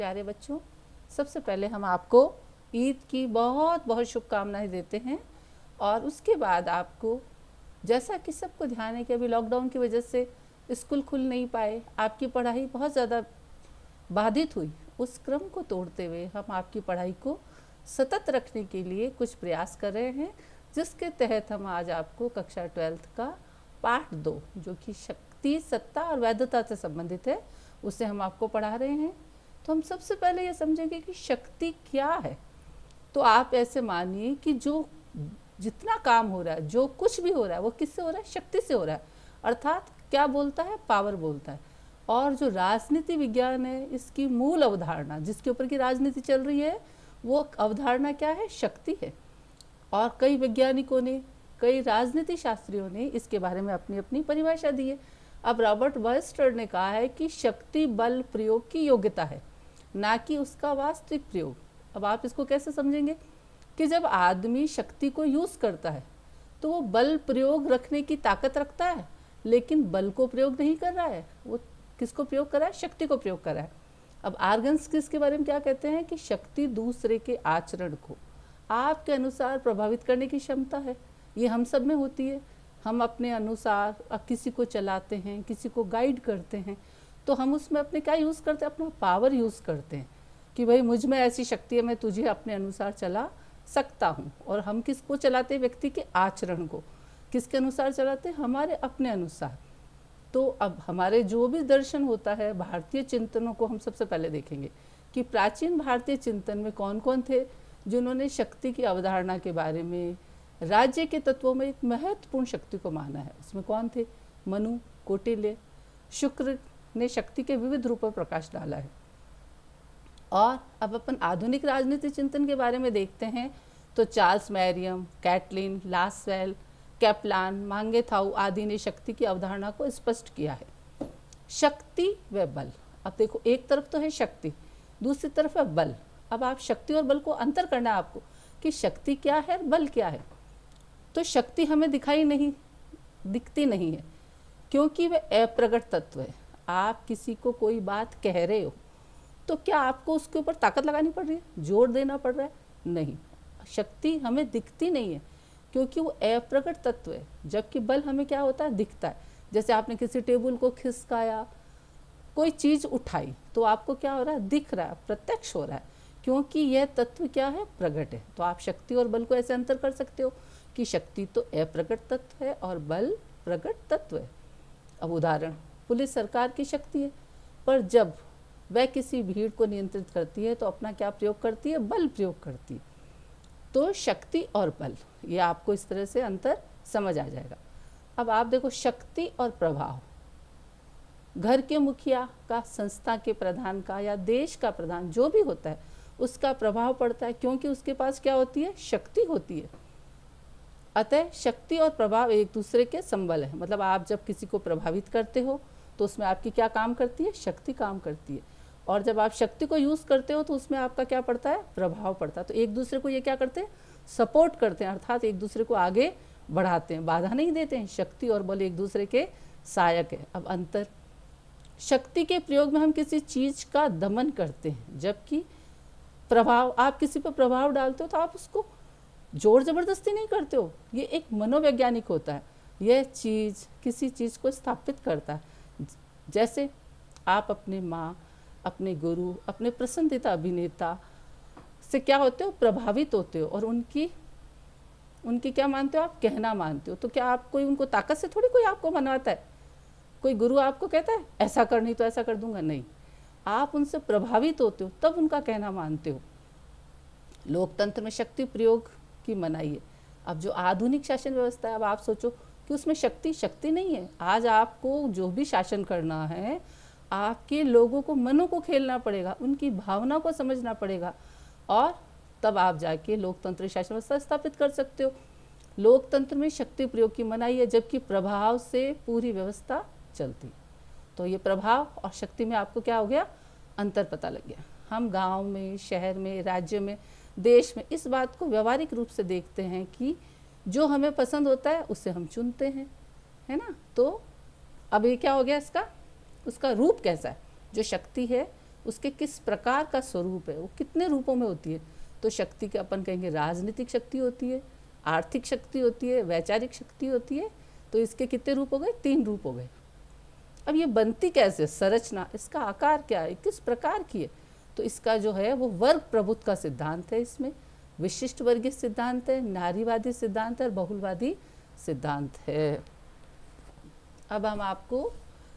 प्यारे बच्चों, सबसे पहले हम आपको ईद की बहुत बहुत शुभकामनाएं देते हैं। और उसके बाद आपको, जैसा कि सबको ध्यान है कि अभी लॉकडाउन की वजह से स्कूल खुल नहीं पाए, आपकी पढ़ाई बहुत ज़्यादा बाधित हुई। उस क्रम को तोड़ते हुए हम आपकी पढ़ाई को सतत रखने के लिए कुछ प्रयास कर रहे हैं, जिसके तहत हम आज आपको कक्षा 12th का पाठ 2, जो कि शक्ति, सत्ता और वैधता से संबंधित है, उसे हम आपको पढ़ा रहे हैं। तो हम सबसे पहले ये समझेंगे कि शक्ति क्या है। तो आप ऐसे मानिए कि जो जितना काम हो रहा है, जो कुछ भी हो रहा है, वो किससे हो रहा है? शक्ति से हो रहा है। अर्थात क्या बोलता है? पावर बोलता है। और जो राजनीति विज्ञान है, इसकी मूल अवधारणा जिसके ऊपर की राजनीति चल रही है, वो अवधारणा क्या है? शक्ति है। और कई वैज्ञानिकों ने, कई राजनीति शास्त्रियों ने इसके बारे में अपनी अपनी परिभाषा दी है। अब रॉबर्ट बर्स्टर ने कहा है कि शक्ति बल प्रयोग की योग्यता है, ना कि उसका वास्तविक प्रयोग। अब आप इसको कैसे समझेंगे कि जब आदमी शक्ति को यूज़ करता है तो वो बल प्रयोग रखने की ताकत रखता है, लेकिन बल को प्रयोग नहीं कर रहा है। वो किसको प्रयोग कर रहा है? शक्ति को प्रयोग कर रहा है। अब आर्गन्स के बारे में क्या कहते हैं कि शक्ति दूसरे के आचरण को आपके अनुसार प्रभावित करने की क्षमता है। ये हम सब में होती है। हम अपने अनुसार किसी को चलाते हैं, किसी को गाइड करते हैं, तो हम उसमें अपने क्या यूज़ करते हैं? अपना पावर यूज़ करते हैं कि भाई मुझ में ऐसी शक्ति है, मैं तुझे अपने अनुसार चला सकता हूँ। और हम किसको चलाते हैं? व्यक्ति के आचरण को। किसके अनुसार चलाते हैं? हमारे अपने अनुसार। तो अब हमारे जो भी दर्शन होता है, भारतीय चिंतनों को हम सबसे पहले देखेंगे कि प्राचीन भारतीय चिंतन में कौन कौन थे जिन्होंने शक्ति की अवधारणा के बारे में, राज्य के तत्वों में एक महत्वपूर्ण शक्ति को माना है। उसमें कौन थे? मनु, कौटिल्य, शुक्र ने शक्ति के विविध रूपों पर प्रकाश डाला है। और अब अपन आधुनिक राजनीति चिंतन के बारे में देखते हैं तो Charles Merriam, Catlin, Lasswell, Kaplan, मांगेथाउ आदि ने शक्ति की अवधारणा को स्पष्ट किया है। शक्ति व बल। अब देखो, एक तरफ तो है शक्ति, दूसरी तरफ है बल। अब आप शक्ति और बल को अंतर करना है आपको कि शक्ति क्या है, बल क्या है। तो शक्ति हमें दिखती नहीं है, क्योंकि वह अप्रगट तत्व है। आप किसी को कोई बात कह रहे हो तो क्या आपको उसके ऊपर ताकत लगानी पड़ रही है, जोर देना पड़ रहा है? नहीं। शक्ति हमें दिखती नहीं है क्योंकि वो अप्रगट तत्व है, जबकि बल हमें क्या होता है? दिखता है। जैसे आपने किसी टेबल को खिसकाया, कोई चीज़ उठाई, तो आपको क्या हो रहा है? दिख रहा है, प्रत्यक्ष हो रहा है, क्योंकि यह तत्व क्या है? प्रगट है। तो आप शक्ति और बल को ऐसे अंतर कर सकते हो कि शक्ति तो अप्रगट तत्व है और बल प्रगट तत्व है। अब उदाहरण, पुलिस सरकार की शक्ति है, पर जब वह किसी भीड़ को नियंत्रित करती है तो अपना क्या प्रयोग करती है? बल प्रयोग करती है। तो शक्ति और बल, ये आपको इस तरह से अंतर समझ आ जाएगा। अब आप देखो, शक्ति और प्रभाव, घर के मुखिया का, संस्था के प्रधान का, या देश का प्रधान जो भी होता है, उसका प्रभाव पड़ता है, क्योंकि उसके पास क्या होती है? शक्ति होती है। अतः शक्ति और प्रभाव एक दूसरे के संबल है। मतलब आप जब किसी को प्रभावित करते हो तो उसमें आपकी क्या काम करती है? शक्ति काम करती है। और जब आप शक्ति को यूज़ करते हो तो उसमें आपका क्या पड़ता है? प्रभाव पड़ता है। तो एक दूसरे को ये क्या करते हैं? सपोर्ट करते हैं, अर्थात एक दूसरे को आगे बढ़ाते हैं, बाधा नहीं देते हैं। शक्ति और बल एक दूसरे के सहायक है। अब अंतर, शक्ति के प्रयोग में हम किसी चीज़ का दमन करते हैं, जबकि प्रभाव, आप किसी पर प्रभाव डालते हो तो आप उसको जोर ज़बरदस्ती नहीं करते हो। ये एक मनोवैज्ञानिक होता है। यह चीज़ किसी चीज़ को स्थापित करता है। जैसे आप अपने माँ, अपने गुरु, अपने पसंदीदा अभिनेता से क्या होते हो? प्रभावित होते हो, और उनकी क्या मानते हो? आप कहना मानते हो। तो क्या आप कोई उनको ताकत से थोड़ी कोई आपको मनवाता है? कोई गुरु आपको कहता है ऐसा कर, नहीं तो ऐसा कर दूंगा? नहीं, आप उनसे प्रभावित होते हो, तब उनका कहना मानते हो। लोकतंत्र में शक्ति प्रयोग की मनाही है। अब जो आधुनिक शासन व्यवस्था है, अब आप सोचो कि उसमें शक्ति नहीं है। आज आपको जो भी शासन करना है, आपके लोगों को, मनों को खेलना पड़ेगा, उनकी भावना को समझना पड़ेगा, और तब आप जाके लोकतंत्र शासन व्यवस्था स्थापित कर सकते हो। लोकतंत्र में शक्ति प्रयोग की मनाही है, जबकि प्रभाव से पूरी व्यवस्था चलती है। तो ये प्रभाव और शक्ति में आपको क्या हो गया? अंतर पता लग गया। हम गांव में, शहर में, राज्य में, देश में इस बात को व्यवहारिक रूप से देखते हैं कि जो हमें पसंद होता है उसे हम चुनते हैं, है ना। तो अब ये क्या हो गया इसका? उसका रूप कैसा है? जो शक्ति है उसके किस प्रकार का स्वरूप है, वो कितने रूपों में होती है। तो शक्ति के अपन कहेंगे राजनीतिक शक्ति होती है, आर्थिक शक्ति होती है, वैचारिक शक्ति होती है। तो इसके कितने रूप हो गए, 3 रूप हो गए। अब ये बनती कैसे, संरचना, इसका आकार क्या है, किस प्रकार की है। तो इसका जो है वो वर्ग प्रभुत्व का सिद्धांत है, इसमें विशिष्ट वर्गीय सिद्धांत है, नारीवादी सिद्धांत है और बहुलवादी सिद्धांत है। अब हम आपको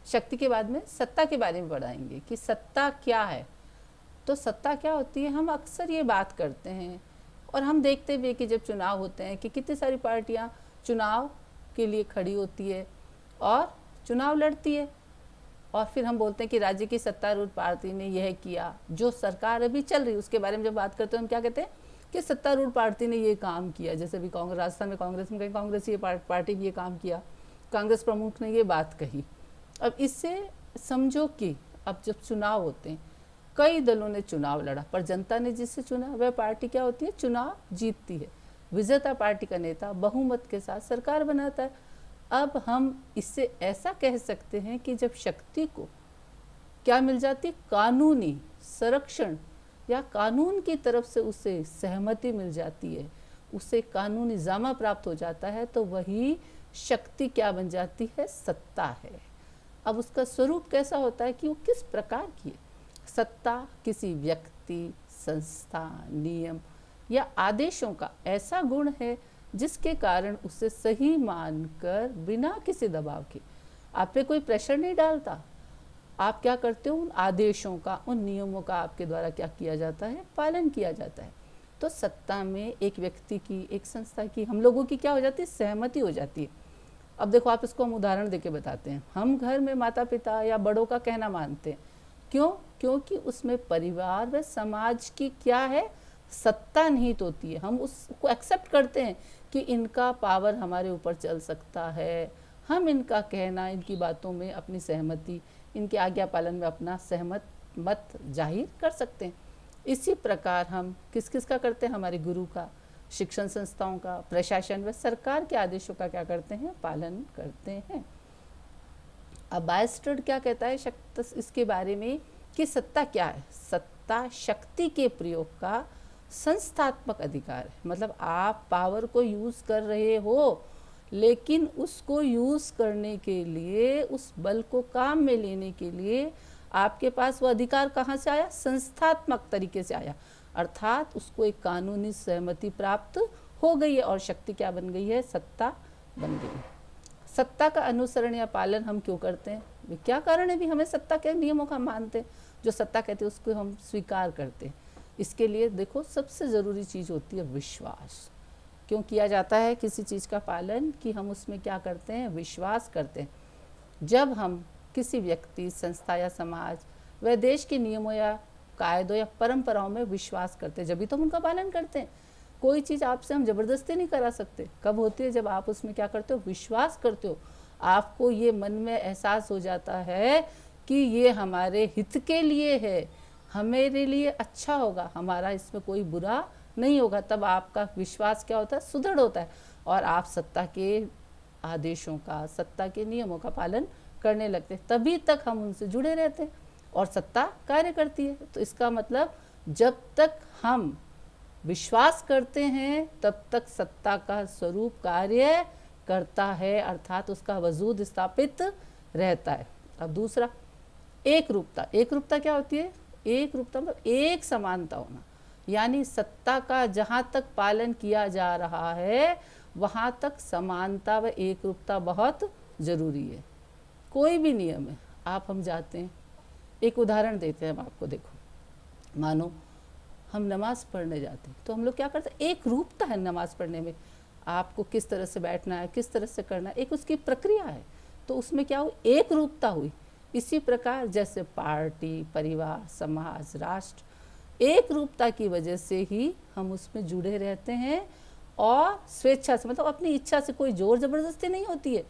शक्ति के बाद में सत्ता के बारे में पढ़ाएंगे कि सत्ता क्या है। तो सत्ता क्या होती है, हम अक्सर ये बात करते हैं और हम देखते भी कि जब चुनाव होते हैं कि कितनी सारी पार्टियां चुनाव के लिए खड़ी होती है और चुनाव लड़ती है, और फिर हम बोलते हैं कि राज्य की सत्तारूढ़ पार्टी ने यह किया। जो सरकार अभी चल रही है उसके बारे में जब बात करते हैं हम क्या कहते हैं कि सत्तारूढ़ पार्टी ने ये काम किया। जैसे भी कांग्रेस, राजस्थान में कांग्रेस में कहीं कांग्रेस ये पार्टी भी ये काम किया, कांग्रेस प्रमुख ने ये बात कही। अब इससे समझो कि अब जब चुनाव होते हैं, कई दलों ने चुनाव लड़ा, पर जनता ने जिससे चुना वह पार्टी क्या होती है, चुनाव जीतती है। विजेता पार्टी का नेता बहुमत के साथ सरकार बनाता है। अब हम इससे ऐसा कह सकते हैं कि जब शक्ति को क्या मिल जाती, कानूनी संरक्षण या कानून की तरफ से उसे सहमति मिल जाती है, उसे कानूनी जामा प्राप्त हो जाता है, तो वही शक्ति क्या बन जाती है, सत्ता है। अब उसका स्वरूप कैसा होता है कि वो किस प्रकार की है। सत्ता किसी व्यक्ति, संस्था, नियम या आदेशों का ऐसा गुण है जिसके कारण उसे सही मानकर बिना किसी दबाव के आप पे कोई प्रेशर नहीं डालता, आप क्या करते हो, उन आदेशों का, उन नियमों का आपके द्वारा क्या किया जाता है, पालन किया जाता है। तो सत्ता में एक व्यक्ति की, एक संस्था की, हम लोगों की क्या हो जाती है, सहमति हो जाती है। अब देखो आप इसको हम उदाहरण देके बताते हैं। हम घर में माता पिता या बड़ों का कहना मानते हैं, क्यों, क्योंकि उसमें परिवार व समाज की क्या है, सत्ता निहित होती है। हम उसको एक्सेप्ट करते हैं कि इनका पावर हमारे ऊपर चल सकता है, हम इनका कहना, इनकी बातों में अपनी सहमति, इनके आज्ञा पालन में अपना सहमत मत जाहिर कर सकते हैं। इसी प्रकार हम किस किस का करते हैं, हमारे गुरु का, शिक्षण संस्थाओं का, प्रशासन व सरकार के आदेशों का क्या करते हैं, पालन करते हैं। अब बायस्टर्ड क्या कहता है इसके बारे में कि सत्ता क्या है, सत्ता शक्ति के प्रयोग का संस्थात्मक अधिकार है। मतलब आप पावर को यूज कर रहे हो, लेकिन उसको यूज करने के लिए, उस बल को काम में लेने के लिए आपके पास वो अधिकार कहाँ से आया, संस्थात्मक तरीके से आया, अर्थात उसको एक कानूनी सहमति प्राप्त हो गई है और शक्ति क्या बन गई है, सत्ता बन गई है। सत्ता का अनुसरण या पालन हम क्यों करते हैं, क्या कारण है भी हमें सत्ता के नियमों का मानते हैं, जो सत्ता कहते हैं उसको हम स्वीकार करते हैं। इसके लिए देखो सबसे ज़रूरी चीज़ होती है विश्वास। क्यों किया जाता है किसी चीज़ का पालन, कि हम उसमें क्या करते हैं, विश्वास करते हैं। जब हम किसी व्यक्ति, संस्था या समाज व देश के नियमों या कायदों या परंपराओं में विश्वास करते हैं, जब भी तो हम उनका पालन करते हैं। कोई चीज़ आपसे हम ज़बरदस्ती नहीं करा सकते। कब होती है, जब आप उसमें क्या करते हो, विश्वास करते हो। आपको ये मन में एहसास हो जाता है कि ये हमारे हित के लिए है, हमारे लिए अच्छा होगा, हमारा इसमें कोई बुरा नहीं होगा। तब आपका विश्वास क्या होता है, सुदृढ़ होता है, और आप सत्ता के आदेशों का, सत्ता के नियमों का पालन करने लगते हैं। तभी तक हम उनसे जुड़े रहते हैं और सत्ता कार्य करती है। तो इसका मतलब जब तक हम विश्वास करते हैं तब तक सत्ता का स्वरूप कार्य करता है, अर्थात उसका वजूद स्थापित रहता है। अब दूसरा, एक रूपता। एक रूपता क्या होती है, एक रूपता मतलब एक समानता होना, यानी सत्ता का जहाँ तक पालन किया जा रहा है वहाँ तक समानता व एक रूपता बहुत ज़रूरी है। कोई भी नियम है, आप हम जाते हैं, एक उदाहरण देते हैं हम आपको। देखो, मानो हम नमाज़ पढ़ने जाते हैं, तो हम लोग क्या करते हैं, एक रूपता है नमाज़ पढ़ने में। आपको किस तरह से बैठना है, किस तरह से करना है, एक उसकी प्रक्रिया है। तो उसमें क्या हुई, एक रूपता हुई। इसी प्रकार जैसे पार्टी, परिवार, समाज, राष्ट्र, एक रूपता की वजह से ही हम उसमें जुड़े रहते हैं, और स्वेच्छा से, मतलब अपनी इच्छा से, कोई जोर ज़बरदस्ती नहीं होती है,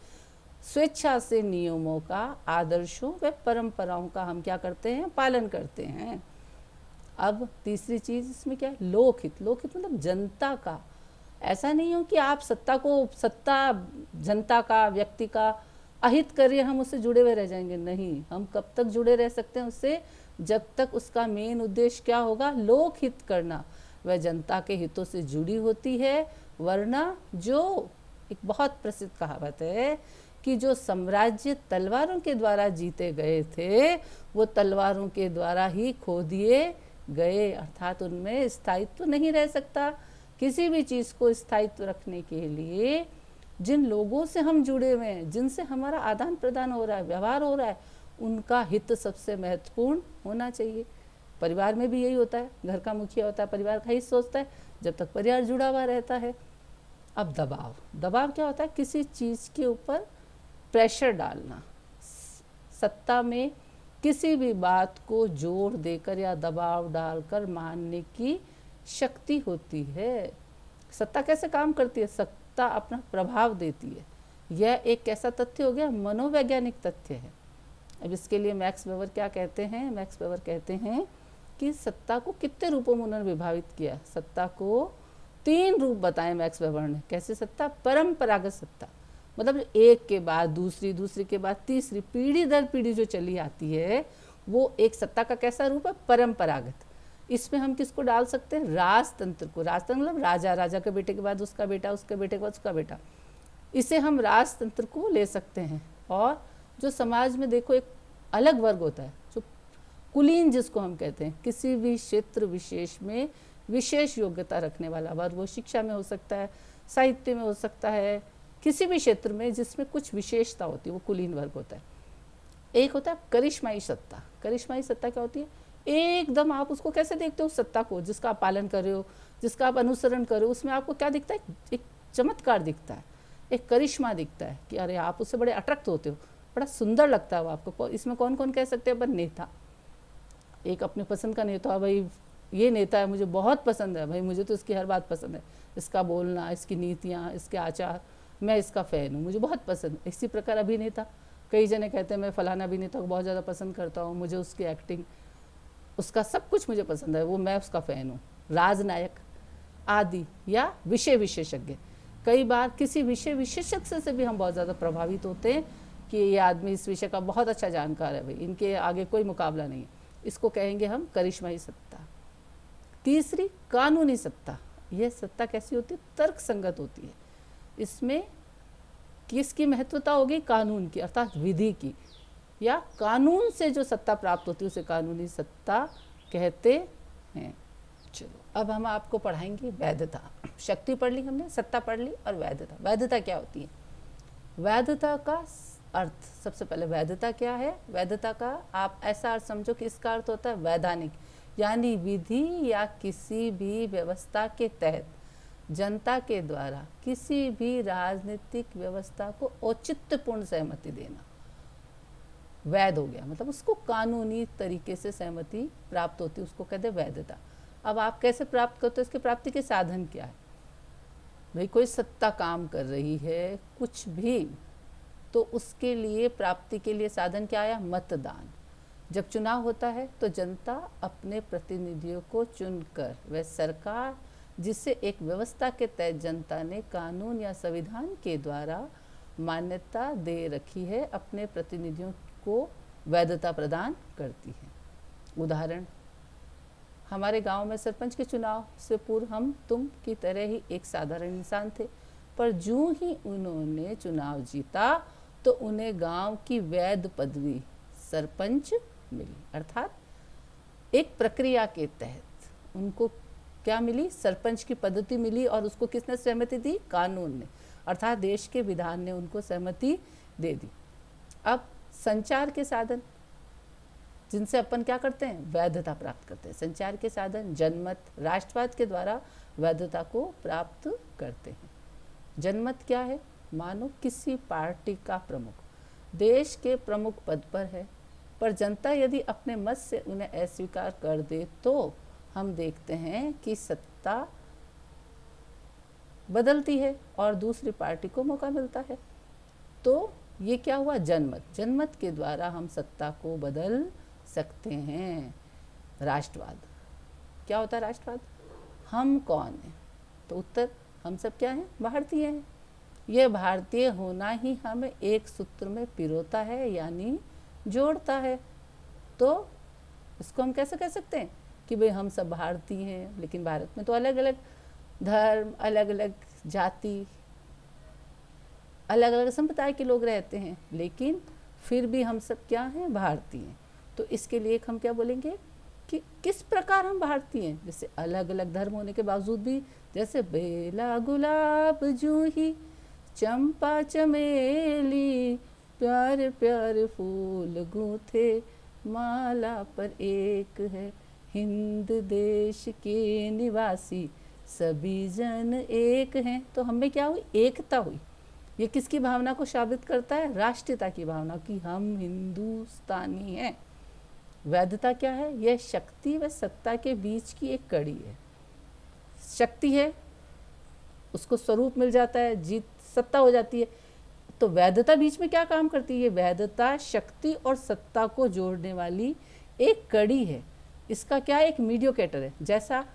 स्वेच्छा से नियमों का, आदर्शों व परंपराओं का हम क्या करते हैं, पालन करते हैं। अब तीसरी चीज़ इसमें क्या है, लोकहित। लोकहित मतलब जनता का। ऐसा नहीं हो कि आप सत्ता को, सत्ता जनता का, व्यक्ति का अहित करिए, हम उससे जुड़े हुए रह जाएंगे। नहीं, हम कब तक जुड़े रह सकते हैं उससे, जब तक उसका मेन उद्देश्य क्या होगा, लोक हित करना, वह जनता के हितों से जुड़ी होती है। वरना जो एक बहुत प्रसिद्ध कहावत है कि जो साम्राज्य तलवारों के द्वारा जीते गए थे वो तलवारों के द्वारा ही खो दिए गए, अर्थात उनमें स्थायित्व नहीं रह सकता। किसी भी चीज़ को स्थायित्व रखने के लिए जिन लोगों से हम जुड़े हुए हैं, जिनसे हमारा आदान प्रदान हो रहा है, व्यवहार हो रहा है, उनका हित सबसे महत्वपूर्ण होना चाहिए। परिवार में भी यही होता है, घर का मुखिया होता है, परिवार का हित सोचता है, जब तक परिवार जुड़ा हुआ रहता है। अब दबाव, दबाव क्या होता है, किसी चीज़ के ऊपर प्रेशर डालना, सत्ता में किसी भी बात को जोर देकर या दबाव डालकर मानने की शक्ति होती है। सत्ता कैसे काम करती है, सत्ता अपना प्रभाव देती है। यह एक कैसा तथ्य हो गया, मनोवैज्ञानिक तथ्य है। अब इसके लिए मैक्स वेबर क्या कहते हैं, मैक्स वेबर कहते हैं कि सत्ता को कितने रूपों में उन्होंने विभाजित किया। सत्ता को 3 रूप बताए मैक्स वेबर ने। कैसे सत्ता, परंपरागत सत्ता, मतलब एक के बाद दूसरी, दूसरी के बाद तीसरी, पीढ़ी दर पीढ़ी जो चली आती है, वो एक सत्ता का कैसा रूप है, परंपरागत। इसमें हम किसको डाल सकते हैं, राजतंत्र को। राजतंत्र मतलब राजा, राजा के बेटे के बाद उसका बेटा, उसके बेटे के बाद उसका बेटा, इसे हम राजतंत्र को ले सकते हैं। और जो समाज में देखो एक अलग वर्ग होता है, जो कुलीन जिसको हम कहते हैं, किसी भी क्षेत्र विशेष में विशेष योग्यता रखने वाला वर्ग, वो शिक्षा में हो सकता है, साहित्य में हो सकता है, किसी भी क्षेत्र में जिसमें कुछ विशेषता होती है, वो कुलीन वर्ग होता है। एक होता है करिश्माई सत्ता। करिश्माई सत्ता क्या होती है, एकदम आप उसको कैसे देखते हो, सत्ता को जिसका आप पालन कर रहे हो, जिसका आप अनुसरण कर रहे हो, उसमें आपको क्या दिखता है, एक चमत्कार दिखता है, एक करिश्मा दिखता है कि अरे आप उससे बड़े अट्रैक्ट होते हो, बड़ा सुंदर लगता है वो आपको। इसमें कौन कौन कह सकते हैं अपन, नेता, एक अपने पसंद का नेता, भाई ये नेता है मुझे बहुत पसंद है, भाई मुझे तो इसकी हर बात पसंद है, इसका बोलना, इसकी नीतियाँ, इसके आचार, मैं इसका फ़ैन हूँ, मुझे बहुत पसंद। इसी प्रकार अभिनेता, कई जने कहते हैं मैं फलाना अभिनेता को बहुत ज़्यादा पसंद करता हूँ, मुझे उसकी एक्टिंग, उसका सब कुछ मुझे पसंद है, वो मैं उसका फ़ैन हूँ। राजनायक आदि, या विषय विशेषज्ञ, कई बार किसी विषय विशेषज्ञ से भी हम बहुत ज़्यादा प्रभावित होते हैं कि ये आदमी इस विषय का बहुत अच्छा जानकार है, भाई इनके आगे कोई मुकाबला नहीं है, इसको कहेंगे हम करिश्माई सत्ता। तीसरी कानूनी सत्ता। यह सत्ता कैसी होती है, तर्क संगत होती है। इसमें किसकी महत्वता होगी, कानून की, अर्थात विधि की, या कानून से जो सत्ता प्राप्त होती है उसे कानूनी सत्ता कहते हैं। चलो अब हम आपको पढ़ाएंगे वैधता। शक्ति पढ़ ली हमने, सत्ता पढ़ ली, और वैधता। वैधता क्या होती है, वैधता का अर्थ, सबसे पहले वैधता क्या है, वैधता का आप ऐसा अर्थ समझो कि इसका अर्थ होता है वैधानिक, यानी विधि या किसी भी व्यवस्था के तहत जनता के द्वारा किसी भी राजनीतिक व्यवस्था को औचित्यपूर्ण सहमति देना वैध हो गया, मतलब उसको कानूनी तरीके से सहमति प्राप्त होती है, उसको कहते हैं वैधता। अब आप कैसे प्राप्त करते हो, इसके प्राप्ति के साधन क्या है, भाई कोई सत्ता काम कर रही है कुछ भी, तो उसके लिए प्राप्ति के लिए साधन क्या आया, मतदान। जब चुनाव होता है तो जनता अपने प्रतिनिधियों को चुनकर, वह सरकार जिसे एक व्यवस्था के तहत जनता ने कानून या संविधान के द्वारा मान्यता दे रखी है, अपने प्रतिनिधियों को वैधता प्रदान करती है। उदाहरण, हमारे गांव में सरपंच के चुनाव से पूर्व हम तुम की तरह ही एक साधारण इंसान थे, पर जो ही उन्होंने चुनाव जीता तो उन्हें गांव की वैध पदवी सरपंच मिली, अर्थात एक प्रक्रिया के तहत उनको क्या मिली, सरपंच की पद्धति मिली, और उसको किसने सहमति दी, कानून ने, अर्थात देश के विधान ने उनको सहमति दे दी। अब संचार के साधन जिनसे अपन क्या करते हैं, वैधता प्राप्त करते हैं। संचार के साधन जनमत, राष्ट्रवाद के द्वारा वैधता को प्राप्त करते हैं। जनमत क्या है, मानो किसी पार्टी का प्रमुख देश के प्रमुख पद पर है, पर जनता यदि अपने मत से उन्हें अस्वीकार कर दे तो हम देखते हैं कि सत्ता बदलती है और दूसरी पार्टी को मौका मिलता है। तो ये क्या हुआ, जनमत। जनमत के द्वारा हम सत्ता को बदल सकते हैं। राष्ट्रवाद क्या होता है, राष्ट्रवाद, हम कौन हैं, तो उत्तर हम सब क्या हैं, भारतीय हैं। यह भारतीय होना ही हमें एक सूत्र में पिरोता है, यानी जोड़ता है। तो इसको हम कैसे कह सकते हैं कि भाई हम सब भारतीय हैं, लेकिन भारत में तो अलग अलग धर्म, अलग अलग जाति, अलग अलग संप्रदाय के लोग रहते हैं, लेकिन फिर भी हम सब क्या हैं, भारतीय हैं। तो इसके लिए हम क्या बोलेंगे कि किस प्रकार हम भारतीय हैं। जैसे अलग अलग धर्म होने के बावजूद भी, जैसे बेला गुलाब जूही चंपा चमेली प्यार प्यार फूल गूंथे माला पर एक है, हिंद देश के निवासी सभी जन एक हैं। तो हमें क्या हुई, एकता हुई। ये किसकी भावना को साबित करता है, राष्ट्रीयता की भावना कि हम हिंदुस्तानी हैं। वैधता क्या है, यह शक्ति व सत्ता के बीच की एक कड़ी है। शक्ति है, उसको स्वरूप मिल जाता है, जीत सत्ता हो जाती है। तो वैधता बीच में क्या काम करती है, वैधता शक्ति और सत्ता को जोड़ने वाली एक कड़ी है। इसका क्या एक मीडिएटर है। जैसा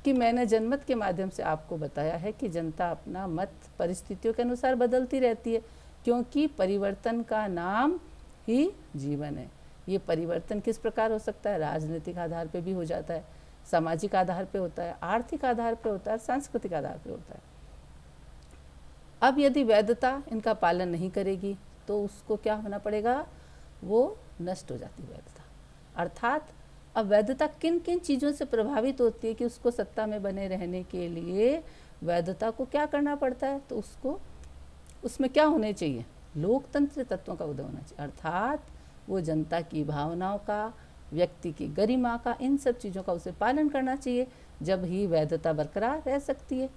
कि मैंने जनमत के माध्यम से आपको बताया है कि जनता अपना मत परिस्थितियों के अनुसार बदलती रहती है, क्योंकि परिवर्तन का नाम ही जीवन है। ये परिवर्तन किस प्रकार हो सकता है, राजनीतिक आधार पे भी हो जाता है, सामाजिक आधार पे होता है, आर्थिक आधार पे होता है, सांस्कृतिक आधार पे होता है। अब यदि वैधता इनका पालन नहीं करेगी तो उसको क्या होना पड़ेगा, वो नष्ट हो जाती है वैधता। अर्थात अब वैधता किन किन चीज़ों से प्रभावित होती है कि उसको सत्ता में बने रहने के लिए वैधता को क्या करना पड़ता है, तो उसको उसमें क्या होने चाहिए, लोकतंत्र तत्वों का उदय होना चाहिए। अर्थात वो जनता की भावनाओं का, व्यक्ति की गरिमा का, इन सब चीज़ों का उसे पालन करना चाहिए, जब ही वैधता बरकरार रह सकती है।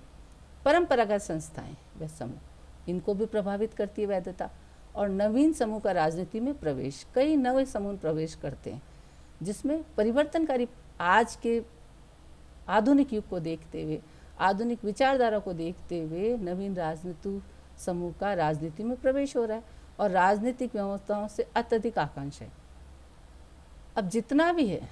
परंपरागत संस्थाएं व समूह, इनको भी प्रभावित करती है वैधता। और नवीन समूह का राजनीति में प्रवेश, कई नए समूह प्रवेश करते हैं जिसमें परिवर्तनकारी, आज के आधुनिक युग को देखते हुए, आधुनिक विचारधारा को देखते हुए नवीन राजनीति समूह का राजनीति में प्रवेश हो रहा है और राजनीतिक व्यवस्थाओं से अत्यधिक आकांक्षा है। अब जितना भी है,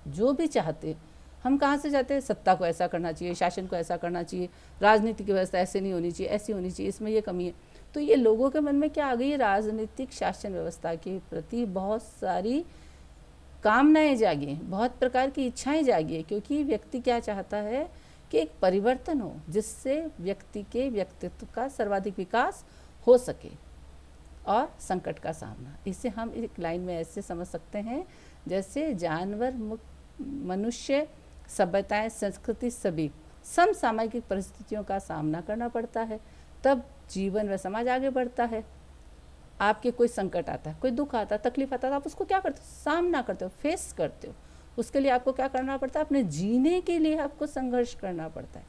जो भी चाहते, हम कहाँ से चाहते हैं, सत्ता को ऐसा करना चाहिए, शासन को ऐसा करना चाहिए, राजनीतिक व्यवस्था ऐसे नहीं होनी चाहिए, ऐसी होनी चाहिए, इसमें ये कमी है। तो ये लोगों के मन में क्या आ गई, राजनीतिक शासन व्यवस्था के प्रति बहुत सारी कामनाएं जागी हैं, बहुत प्रकार की इच्छाएं जागी हैं, क्योंकि व्यक्ति क्या चाहता है कि एक परिवर्तन हो जिससे व्यक्ति के व्यक्तित्व का सर्वाधिक विकास हो सके और संकट का सामना। इसे हम एक लाइन में ऐसे समझ सकते हैं, जैसे जानवर, मनुष्य, सभ्यताएं, संस्कृति सभी समसामयिक परिस्थितियों का सामना करना पड़ता है, तब जीवन व समाज आगे बढ़ता है। आपके कोई संकट आता है, कोई दुख आता है, तकलीफ आता है, तो आप उसको क्या करते हो, सामना करते हो, फेस करते हो। उसके लिए आपको क्या करना पड़ता है, अपने जीने के लिए आपको संघर्ष करना पड़ता है।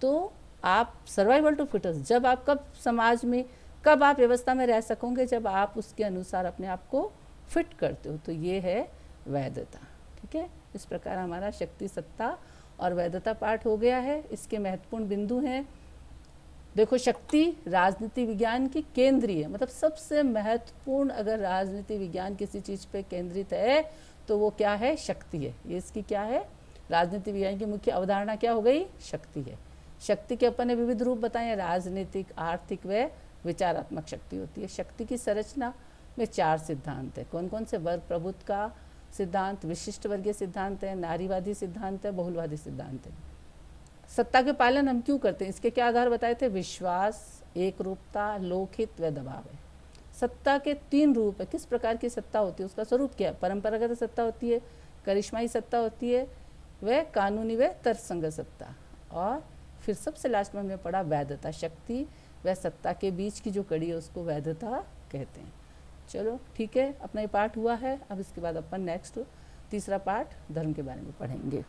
तो आप सर्वाइवल टू फिटनेस, जब आप कब समाज में, कब आप व्यवस्था में रह सकोगे, जब आप उसके अनुसार अपने आप को फिट करते हो। तो ये है वैधता। ठीक है, इस प्रकार हमारा शक्ति, सत्ता और वैधता पाठ हो गया है। इसके महत्वपूर्ण बिंदु हैं, देखो, शक्ति राजनीति विज्ञान की केंद्रीय, मतलब सबसे महत्वपूर्ण, अगर राजनीति विज्ञान किसी चीज़ पे केंद्रित है तो वो क्या है, शक्ति है। ये इसकी क्या है, राजनीति विज्ञान की मुख्य अवधारणा क्या हो गई, शक्ति है। शक्ति के अपन ने विविध रूप बताए, राजनीतिक, आर्थिक व विचारात्मक शक्ति होती है। शक्ति की संरचना में 4 सिद्धांत है। कौन कौन से, वर्ग प्रभुत्व का सिद्धांत, विशिष्ट वर्गीय सिद्धांत है, नारीवादी सिद्धांत है, बहुलवादी सिद्धांत है। सत्ता के पालन हम क्यों करते हैं, इसके क्या आधार बताए थे, विश्वास, एक रूपता, लोकहित व दबाव है। सत्ता के 3 रूप है। किस प्रकार की सत्ता होती है, उसका स्वरूप क्या है, परंपरागत सत्ता होती है, करिश्माई सत्ता होती है, व कानूनी व तर्कसंगत सत्ता। और फिर सबसे लास्ट में हमने पढ़ा वैधता, शक्ति व सत्ता के बीच की जो कड़ी है उसको वैधता कहते हैं। चलो ठीक है, अपना ये पाठ हुआ है। अब इसके बाद अपन नेक्स्ट तीसरा पाठ धर्म के बारे में पढ़ेंगे।